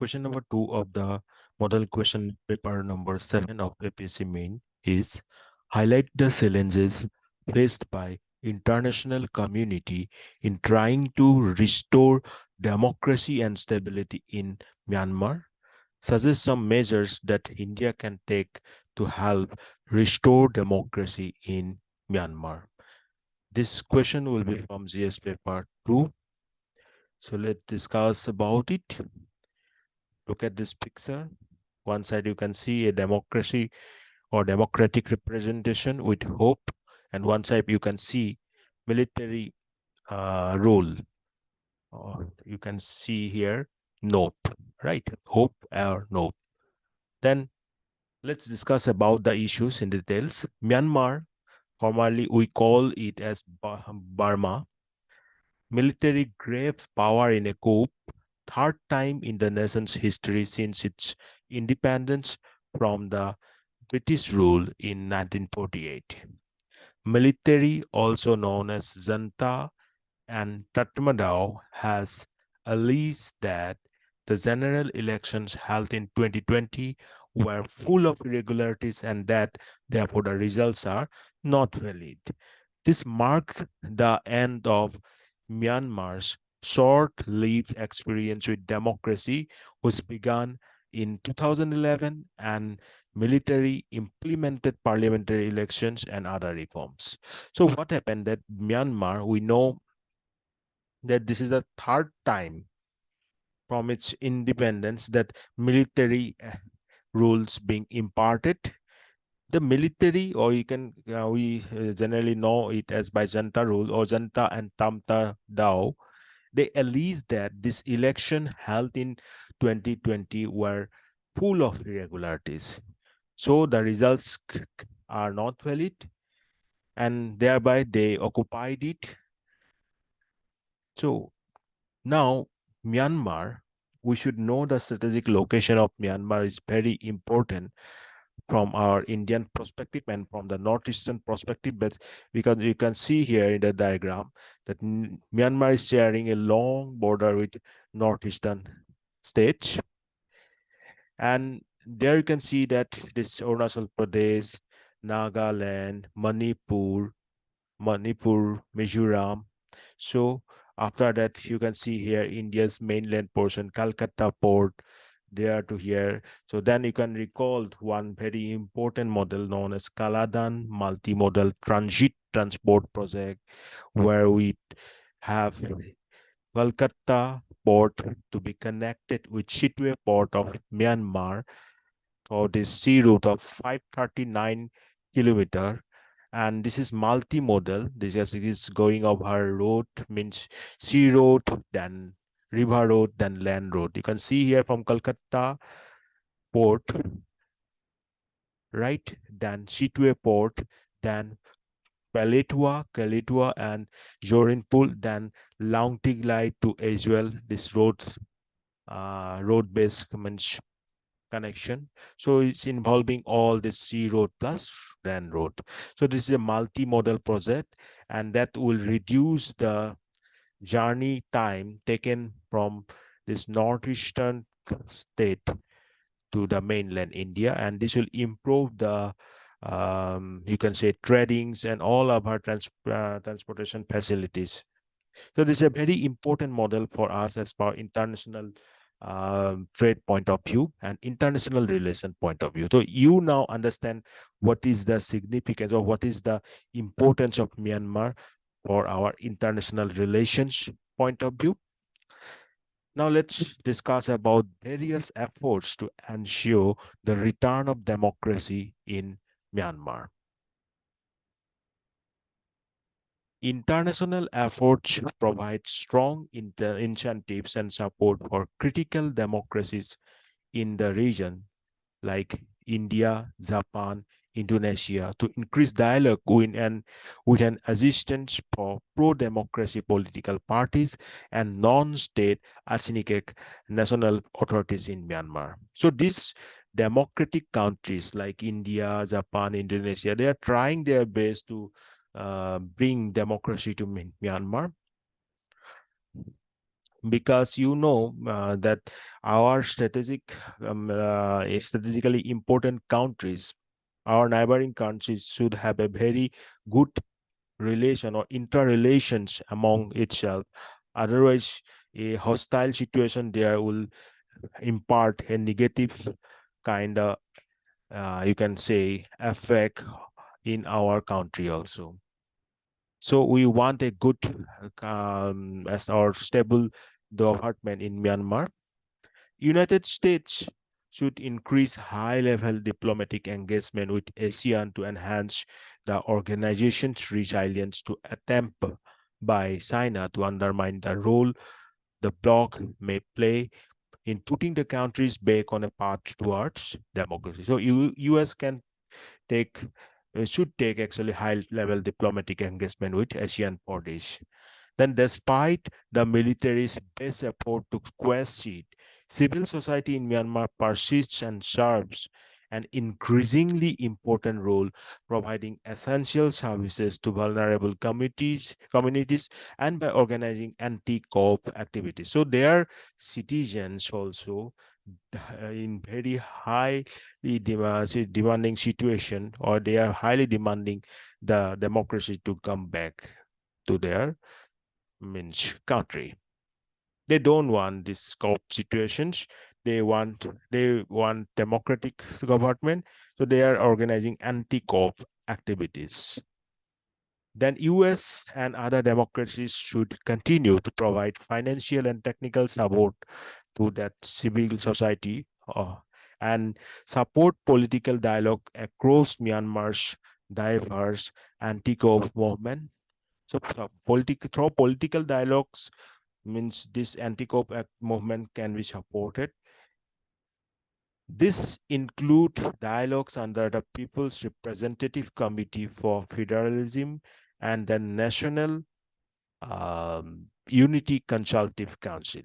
Question number 2 of the model question paper number 7 of APSc main is highlight the challenges faced by international community in trying to restore democracy and stability in Myanmar. Suggest some measures that India can take to help restore democracy in Myanmar. This question will be from GS paper 2. So let's discuss about it. Look at this picture. One side you can see a democracy or democratic representation with hope, and one side you can see military rule. You can see here nope, right? Hope or nope. Then let's discuss about the issues in details. Myanmar, formerly we call it as Burma, military grabs power in a coup, third time in the nation's history since its independence from the British rule in 1948. Military, also known as Junta and Tatmadaw, has alleged that the general elections held in 2020 were full of irregularities and that therefore the results are not valid. This marked the end of Myanmar's short-lived experience with democracy, which began in 2011 and military implemented parliamentary elections and other reforms. So what happened that Myanmar, we know that this is the third time from its independence that military rules being imparted. The military, or you can we generally know it as by Janta rule or Janta and Tamta Dao, they allege that this election held in 2020 were full of irregularities. So the results are not valid, and thereby they occupied it. So now Myanmar, we should know the strategic location of Myanmar is very important from our Indian perspective and from the northeastern perspective, but because you can see here in the diagram that Myanmar is sharing a long border with northeastern states, and there you can see that this Arunachal Pradesh, Nagaland, Manipur, Mizoram. So after that, you can see here India's mainland portion, Calcutta port, there to here. So then you can recall one very important model known as Kaladan multimodal transit transport project, where we have Calcutta port to be connected with Chitwe port of Myanmar for this sea route of 539 kilometer. And this is multimodal. This is going over road, means sea road, then river road, then land road. You can see here from Calcutta port, right? Then Chitwe port, then Kaletua, and Jorinpul, then Laungtiglai to as well. This road-based connection. So it's involving all this sea road plus land road. So this is a multi-modal project, and that will reduce the journey time taken from this northeastern state to the mainland India, and this will improve the you can say tradings and all of our transportation facilities. So this is a very important model for us as per international trade point of view and international relation point of view. So you now understand what is the significance or what is the importance of Myanmar for our international relations point of view. Now let's discuss about various efforts to ensure the return of democracy in Myanmar. International efforts provide strong incentives and support for critical democracies in the region, like India, Japan, Indonesia, to increase dialogue with an assistance for pro-democracy political parties and non-state ethnic national authorities in Myanmar. So these democratic countries like India, Japan, Indonesia, they are trying their best to bring democracy to Myanmar. because that our strategically important countries, our neighboring countries, should have a very good relation or interrelations among itself. Otherwise, a hostile situation there will impart a negative kind of, you can say, effect in our country also. So we want a good as our stable government in Myanmar. United States should increase high-level diplomatic engagement with ASEAN to enhance the organization's resilience to attempt by China to undermine the role the bloc may play in putting the countries back on a path towards democracy. So US can take should take actually high-level diplomatic engagement with ASEAN bodies. Then, despite the military's best effort to quash it, civil society in Myanmar persists and serves an increasingly important role, providing essential services to vulnerable communities and by organizing anti-co-op activities. So their citizens also in very highly demanding situation, or they are highly demanding the democracy to come back to their country. They don't want this co-op situations. They want democratic government. So they are organizing anti-co-op activities. Then US and other democracies should continue to provide financial and technical support to that civil society and support political dialogue across Myanmar's diverse anti-co-op movement. So through political dialogues means this anti-co-op movement can be supported. This includes dialogues under the People's Representative Committee for Federalism and the National Unity Consultative Council.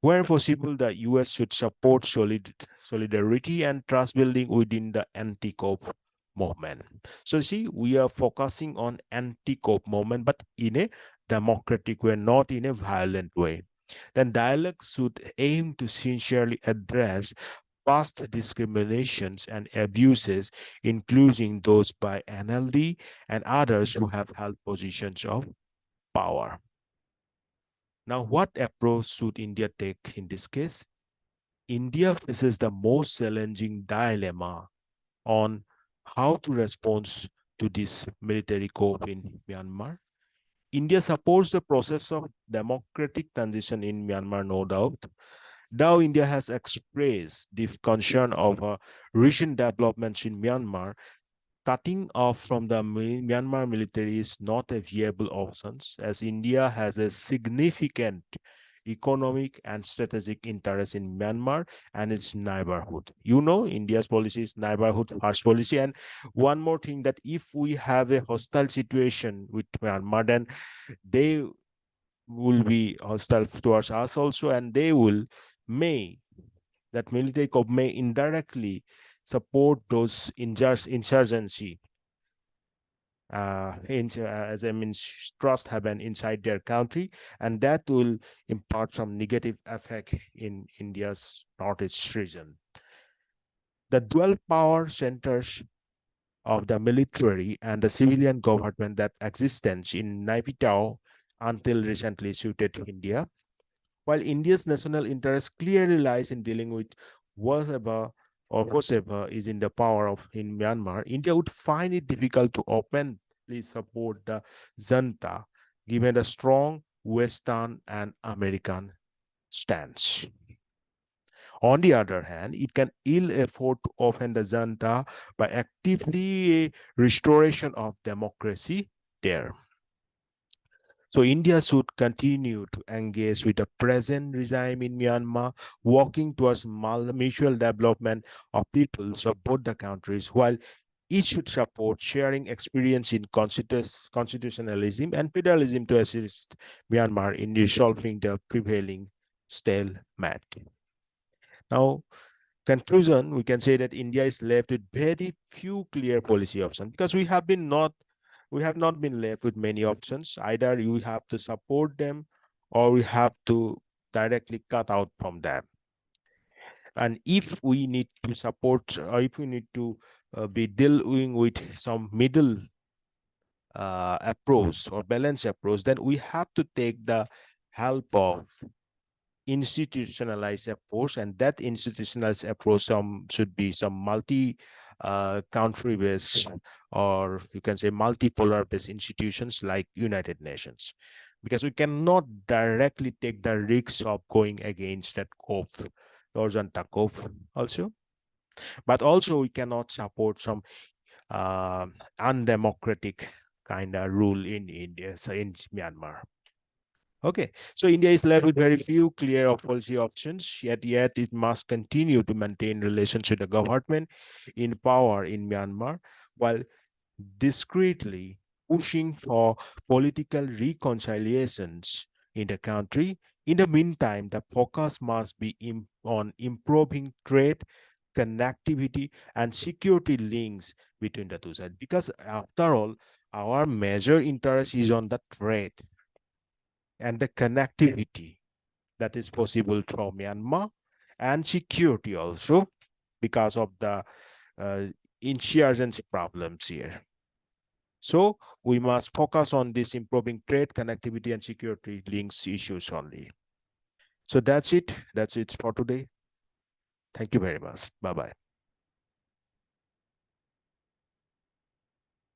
Where possible, the US should support solidarity and trust building within the anti-co-op movement. So see, we are focusing on anti-co-op movement, but in a democratic way, not in a violent way. Then dialogue should aim to sincerely address past discriminations and abuses, including those by NLD and others who have held positions of power. Now, what approach should India take in this case? India faces the most challenging dilemma on how to respond to this military coup in Myanmar. India supports the process of democratic transition in Myanmar, no doubt. Now, India has expressed the concern of recent developments in Myanmar. Cutting off from the Myanmar military is not a viable option, as India has a significant economic and strategic interest in Myanmar and its neighborhood. India's policy is neighborhood first policy. And one more thing, that if we have a hostile situation with Myanmar, then they will be hostile towards us also, and they will that military coup may indirectly support those insurgency as I mean trust happen inside their country, and that will impart some negative effect in India's northeast region. The dual power centers of the military and the civilian government that existence in Naypyidaw until recently suited India. While India's national interest clearly lies in dealing with whatever is in the power of in Myanmar, India would find it difficult to openly support the junta, given the strong Western and American stance. On the other hand, it can ill afford to offend the junta by actively restoration of democracy there. So India should continue to engage with the present regime in Myanmar, working towards mutual development of peoples of both the countries, while each should support sharing experience in constitutionalism and federalism to assist Myanmar in resolving the prevailing stalemate. Now, conclusion, we can say that India is left with very few clear policy options, because we have not been left with many options. Either you have to support them, or we have to directly cut out from them. And if we need to support, or if we need to be dealing with some middle approach or balanced approach, then we have to take the help of institutionalized approach, and that institutionalized approach should be some multi country based, or you can say multipolar based institutions like United Nations, because we cannot directly take the risks of going against that cove or cove also, but also we cannot support some undemocratic kind of rule in India, so in Myanmar. Okay, so India is left with very few clear policy options, yet it must continue to maintain relations with the government in power in Myanmar while discreetly pushing for political reconciliations in the country. In the meantime, the focus must be on improving trade, connectivity, and security links between the two sides. Because after all, our major interest is on the trade and the connectivity that is possible from Myanmar, and security also because of the insurgency problems here. So we must focus on this improving trade, connectivity, and security links issues only. So that's it. That's it for today. Thank you very much. Bye-bye.